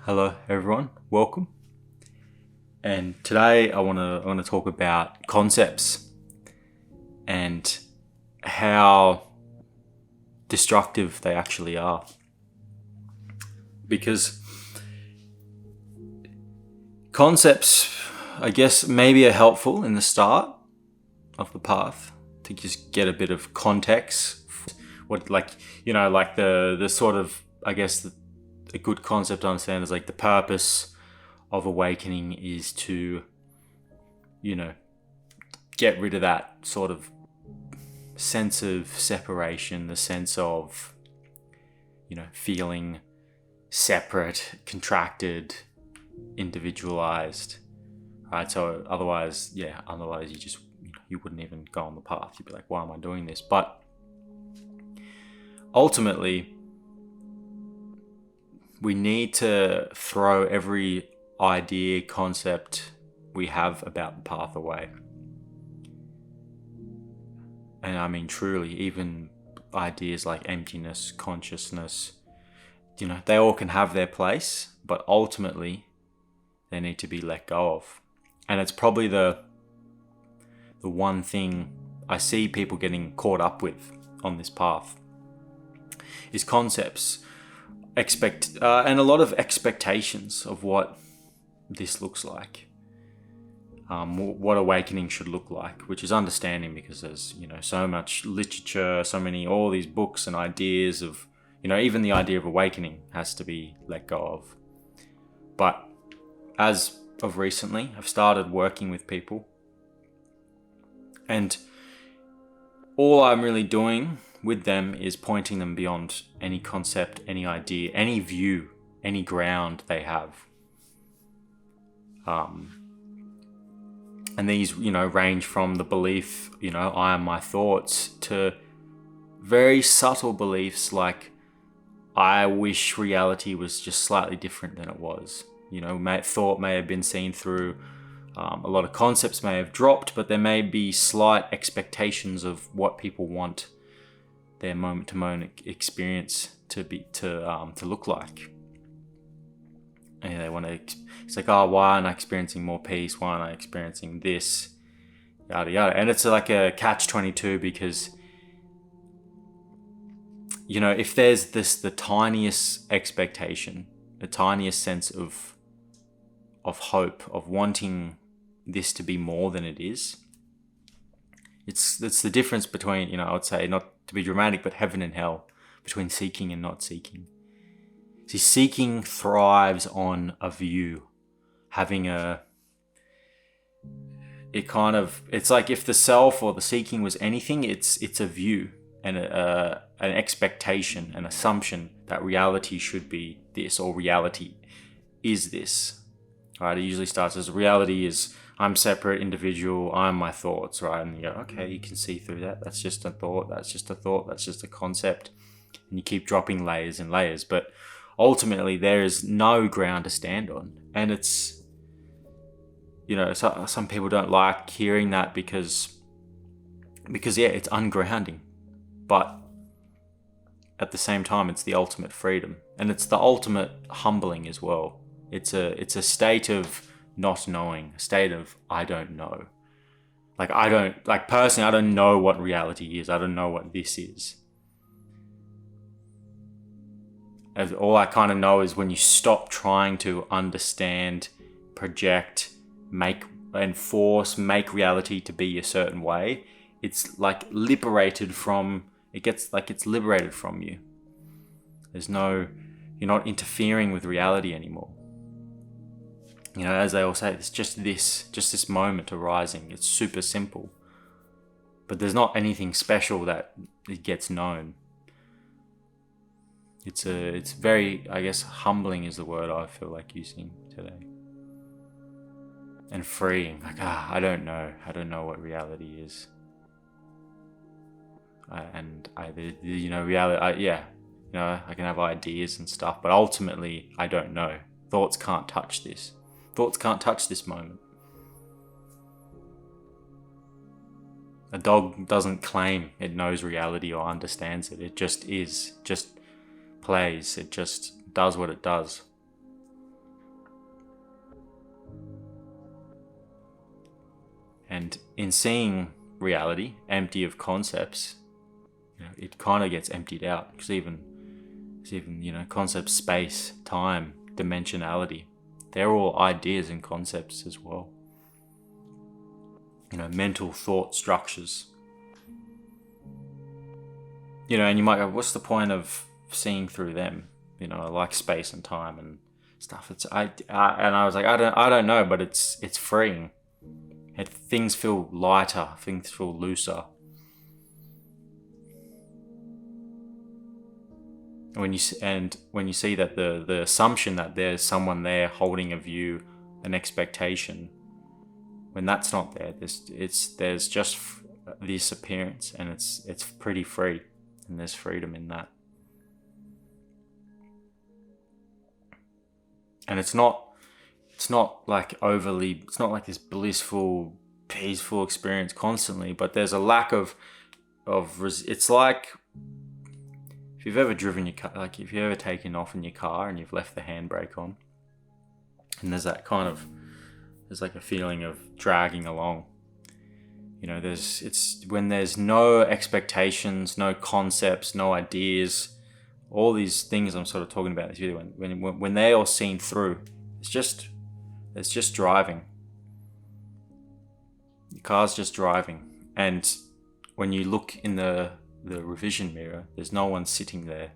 Hello everyone, welcome. And today I want to talk about concepts and how destructive they actually are. Because concepts, I guess, maybe are helpful in the start of the path to just get a bit of context. What the sort of, I guess, a good concept to understand is like the purpose of awakening is to, get rid of that sort of sense of separation, the sense of, feeling separate, contracted, individualized, right? So otherwise you just, you wouldn't even go on the path. You'd be like, why am I doing this? But ultimately, we need to throw every idea, concept we have about the path away. And I mean, truly, even ideas like emptiness, consciousness, they all can have their place, but ultimately they need to be let go of. And it's probably the one thing I see people getting caught up with on this path is concepts. And a lot of expectations of what this looks like, what awakening should look like, which is understanding because there's so much literature, all these books and ideas of even the idea of awakening has to be let go of. But as of recently, I've started working with people, and all I'm really doing with them is pointing them beyond any concept, any idea, any view, any ground they have. And these, range from the belief, I am my thoughts, to very subtle beliefs like, I wish reality was just slightly different than it was. Thought may have been seen through. A lot of concepts may have dropped, but there may be slight expectations of what people want their moment-to-moment experience to look like. And they want to. It's like, oh, why aren't I experiencing more peace? Why aren't I experiencing this? Yada yada. And it's like a catch-22 because, if there's the tiniest expectation, the tiniest sense of hope, of wanting this to be more than it is, it's the difference between, I would say, not to be dramatic, but heaven and hell, between seeking and not seeking. See, seeking thrives on a view, having it's like if the self or the seeking was anything, it's a view and an expectation, an assumption that reality should be this, or reality is this, right? It usually starts as reality is I'm separate, individual, I'm my thoughts, right? And you go, okay, you can see through that. That's just a thought. That's just a thought. That's just a concept. And you keep dropping layers and layers. But ultimately, there is no ground to stand on. And it's, some people don't like hearing that because it's ungrounding. But at the same time, it's the ultimate freedom. And it's the ultimate humbling as well. It's a state of not knowing, a state of I don't know. Personally, I don't know what reality is. I don't know what this is. All I kind of know is when you stop trying to understand, project, make reality to be a certain way, it's like liberated from you. You're not interfering with reality anymore. As they all say, it's just this moment arising. It's super simple. But there's not anything special that it gets known. It's very, I guess, humbling is the word I feel like using today. And freeing. Like, I don't know. I don't know what reality is. Reality, I can have ideas and stuff, but ultimately, I don't know. Thoughts can't touch this. Thoughts can't touch this moment. A dog doesn't claim it knows reality or understands it. It just is. Just plays. It just does what it does. And in seeing reality empty of concepts, it kind of gets emptied out, because even concepts, space, time, dimensionality, they're all ideas and concepts as well. Mental thought structures. And you might go, what's the point of seeing through them? Like space and time and stuff. And I was like, I don't know, but it's freeing. Things feel lighter, things feel looser. When you see that the assumption that there's someone there holding a view, an expectation, when that's not there, there's just this appearance, and it's pretty free, and there's freedom in that. And it's not like overly, it's not like this blissful, peaceful experience constantly, but there's a lack of it's like, if you've ever driven your car, like if you've ever taken off in your car and you've left the handbrake on, and there's like a feeling of dragging along. It's when there's no expectations, no concepts, no ideas, all these things I'm sort of talking about in this video, when they're all seen through, it's just driving. Your car's just driving. And when you look in the revision mirror, there's no one sitting there.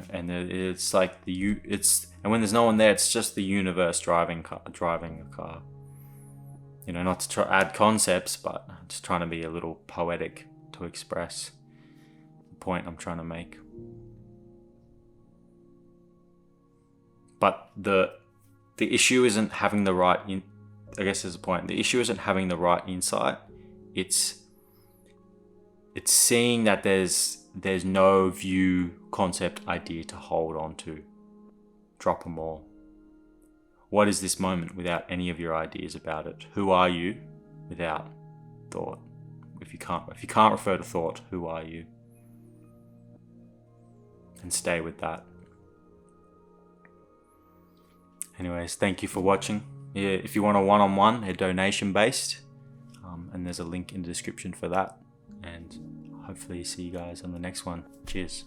And it's like and when there's no one there, it's just the universe driving a car. Not to add concepts, but just trying to be a little poetic to express the point I'm trying to make. But the issue isn't having the right, I guess there's a point. The issue isn't having the right insight. It's seeing that there's no view, concept, idea to hold on to. Drop them all. What is this moment without any of your ideas about it? Who are you without thought? If you can't refer to thought, who are you? And stay with that. Anyways, thank you for watching. Yeah, if you want a one-on-one, they're donation-based, and there's a link in the description for that. And hopefully see you guys on the next one. Cheers.